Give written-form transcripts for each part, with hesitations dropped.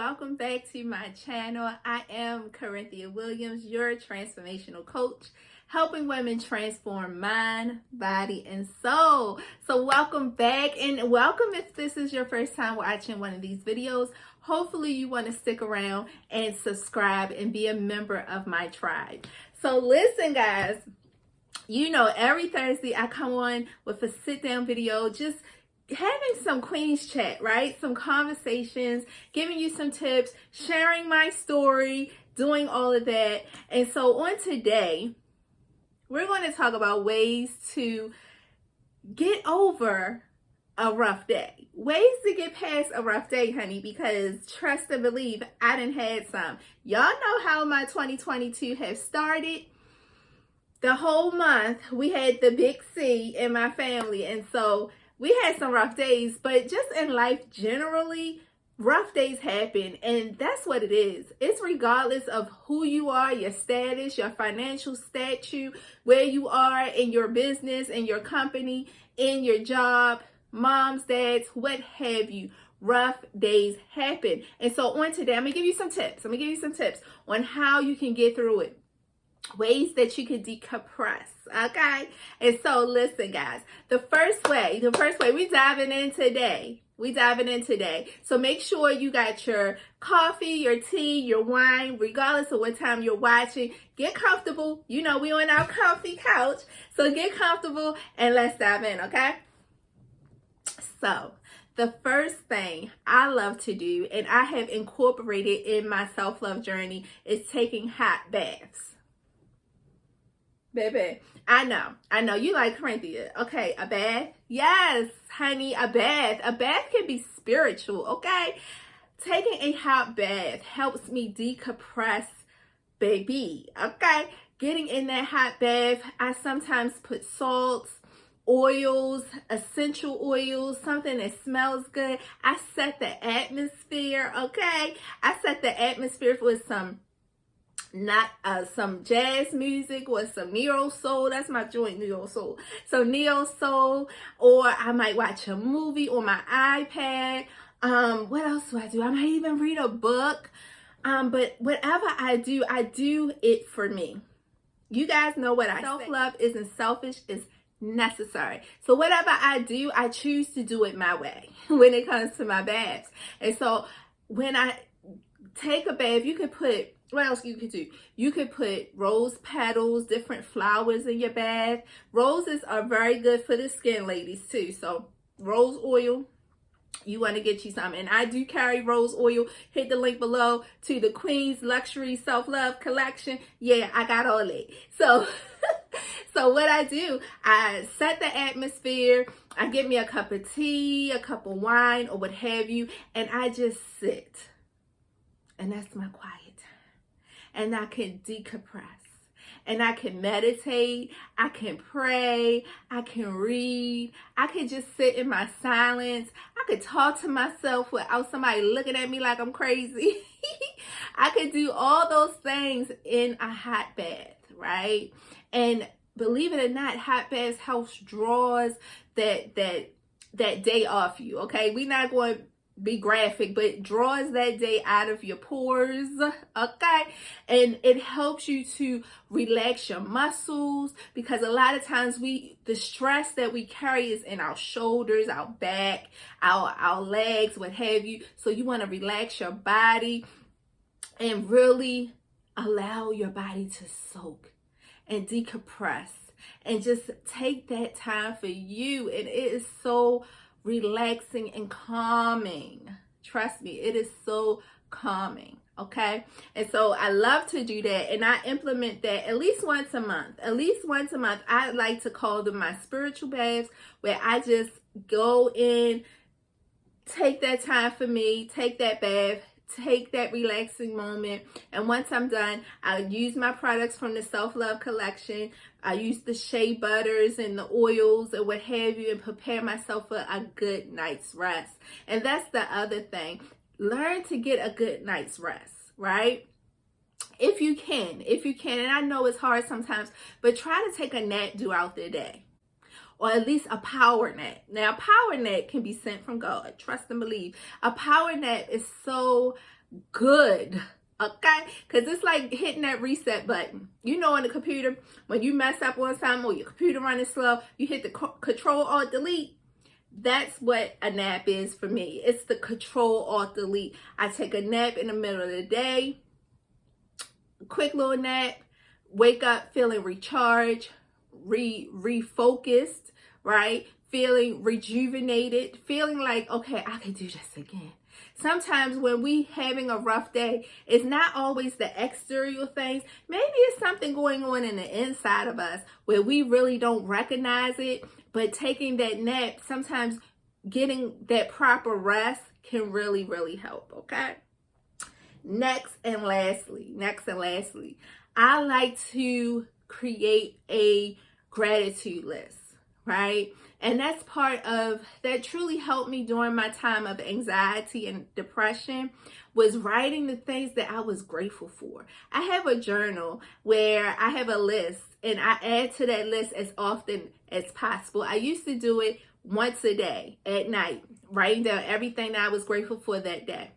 welcome back to my channel. I am Corinthia Williams, your transformational coach, helping women transform mind, body, and soul. So welcome back, and welcome if this is your first time watching one of these videos. Hopefully you want to stick around and subscribe and be a member of my tribe. So listen, guys, you know, every Thursday I come on with a sit-down video, just having some Queen's chat, right? Some conversations, giving you some tips, sharing my story, doing all of that. And so on today, we're going to talk about ways to get over a rough day. Ways to get past a rough day, honey, because trust and believe, I done had some. Y'all know how my 2022 has started. The whole month, we had the big C in my family, and so we had some rough days, but just in life generally, rough days happen, and that's what it is. It's regardless of who you are, your status, your financial stature, where you are in your business, in your company, in your job, moms, dads, what have you. Rough days happen. And so on today, I'm going to give you some tips. On how you can get through it. Ways that you can decompress, okay? And so listen, guys, the first way we diving in today. So make sure you got your coffee, your tea, your wine, regardless of what time you're watching. Get comfortable. You know, we on our comfy couch. So get comfortable and let's dive in, okay? So the first thing I love to do, and I have incorporated in my self-love journey, is taking hot baths. Baby, I know you like Corinthia. Okay, a bath? Yes, honey, a bath. A bath can be spiritual, okay? Taking a hot bath helps me decompress, baby, okay? Getting in that hot bath, I sometimes put salts, oils, essential oils, something that smells good. I set the atmosphere, okay? I set the atmosphere with some jazz music or some neo soul. That's my joint, neo soul. So neo soul, or I might watch a movie on my iPad. What else do? I might even read a book. But whatever I do it for me. You guys know what I say. Self-love isn't selfish, it's necessary. So whatever I do, I choose to do it my way when it comes to my baths. And so when I take a bath, you could put, what else you could do? You could put rose petals, different flowers in your bath. Roses are very good for the skin, ladies, too. So rose oil, you want to get you some. And I do carry rose oil. Hit the link below to the Queen's Luxury Self-Love Collection. Yeah, I got all that. So, so what I do, I set the atmosphere. I get me a cup of tea, a cup of wine, or what have you. And I just sit. And that's my quiet time. And I can decompress. And I can meditate. I can pray. I can read. I can just sit in my silence. I could talk to myself without somebody looking at me like I'm crazy. I could do all those things in a hot bath, right? And believe it or not, hot baths helps draws that day off you, okay? We're not going to be graphic, but draws that day out of your pores, okay? And it helps you to relax your muscles, because a lot of times the stress that we carry is in our shoulders, our back, our legs, what have you. So you want to relax your body and really allow your body to soak and decompress and just take that time for you. And it is so relaxing and calming. Trust me, it is so calming, okay? And so I love to do that, and I implement that at least once a month. I like to call them my spiritual baths, where I just go in, take that time for me, take that bath, take that relaxing moment, and once I'm done, I'll use my products from the Self-Love Collection. I use the shea butters and the oils and what have you, and prepare myself for a good night's rest. And that's the other thing. Learn to get a good night's rest, right? If you can, and I know it's hard sometimes, but try to take a nap throughout the day. Or at least a power nap. Now, a power nap can be sent from God. Trust and believe. A power nap is so good. Okay? Because it's like hitting that reset button. You know, on the computer, when you mess up one time or your computer running slow, you hit the Control-Alt-Delete. That's what a nap is for me. It's the Control-Alt-Delete. I take a nap in the middle of the day, a quick little nap, wake up feeling recharged, refocused, right? Feeling rejuvenated, feeling like, okay, I can do this again. Sometimes when we having a rough day, it's not always the exterior things. Maybe it's something going on in the inside of us where we really don't recognize it. But taking that nap, sometimes getting that proper rest can really, really help, okay? Next and lastly, I like to create a gratitude list, right? And that's part of that truly helped me during my time of anxiety and depression, was writing the things that I was grateful for. I have a journal where I have a list and I add to that list as often as possible. I used to do it once a day at night, writing down everything that I was grateful for that day.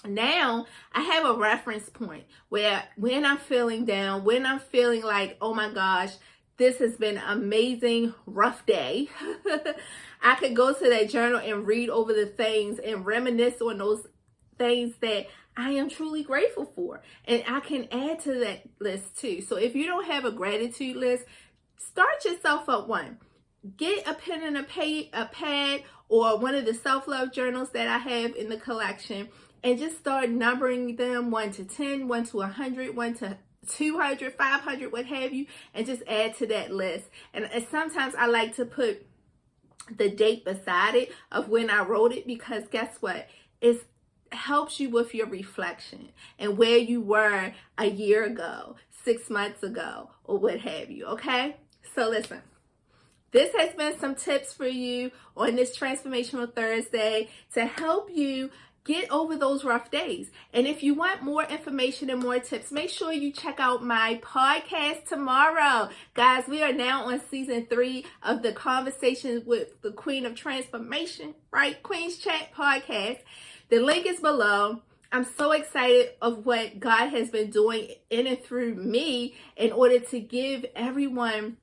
Now I have a reference point where when I'm feeling down, when I'm feeling like, oh my gosh, this has been an amazing, rough day, I could go to that journal and read over the things and reminisce on those things that I am truly grateful for. And I can add to that list too. So if you don't have a gratitude list, start yourself up one. Get a pen and a pad or one of the self-love journals that I have in the collection, and just start numbering them 1 to 10, 1 to 100, 1 to 200, 500, what have you, and just add to that list. And sometimes I like to put the date beside it of when I wrote it, because guess what? It helps you with your reflection and where you were a year ago, 6 months ago, or what have you, okay? So listen. This has been some tips for you on this Transformational Thursday to help you get over those rough days. And if you want more information and more tips, make sure you check out my podcast tomorrow. Guys, we are now on season 3 of the Conversations with the Queen of Transformation, right? Queen's Chat podcast. The link is below. I'm so excited of what God has been doing in and through me in order to give everyone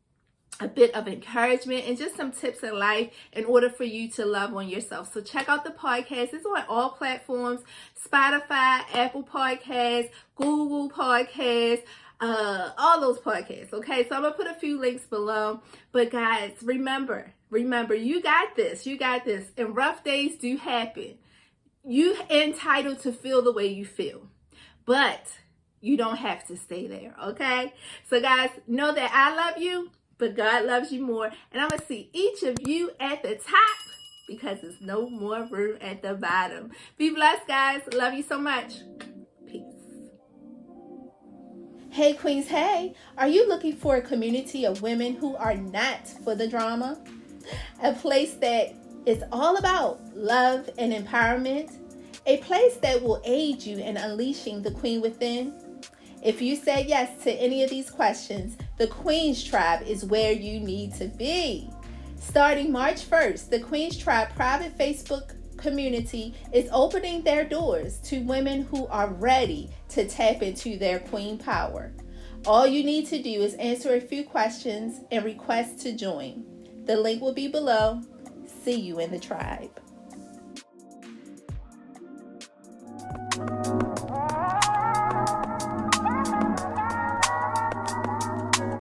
a bit of encouragement and just some tips in life in order for you to love on yourself. So check out the podcast. It's on all platforms: Spotify, Apple Podcasts, Google Podcasts, all those podcasts. Okay, so I'm gonna put a few links below. But guys, remember, you got this. You got this. And rough days do happen. You entitled to feel the way you feel, but you don't have to stay there. Okay, so guys, know that I love you, but God loves you more. And I'm going to see each of you at the top, because there's no more room at the bottom. Be blessed, guys. Love you so much. Peace. Hey, Queens. Hey, are you looking for a community of women who are not for the drama? A place that is all about love and empowerment? A place that will aid you in unleashing the queen within? If you said yes to any of these questions, the Queen's Tribe is where you need to be. Starting March 1st, the Queen's Tribe private Facebook community is opening their doors to women who are ready to tap into their queen power. All you need to do is answer a few questions and request to join. The link will be below. See you in the tribe.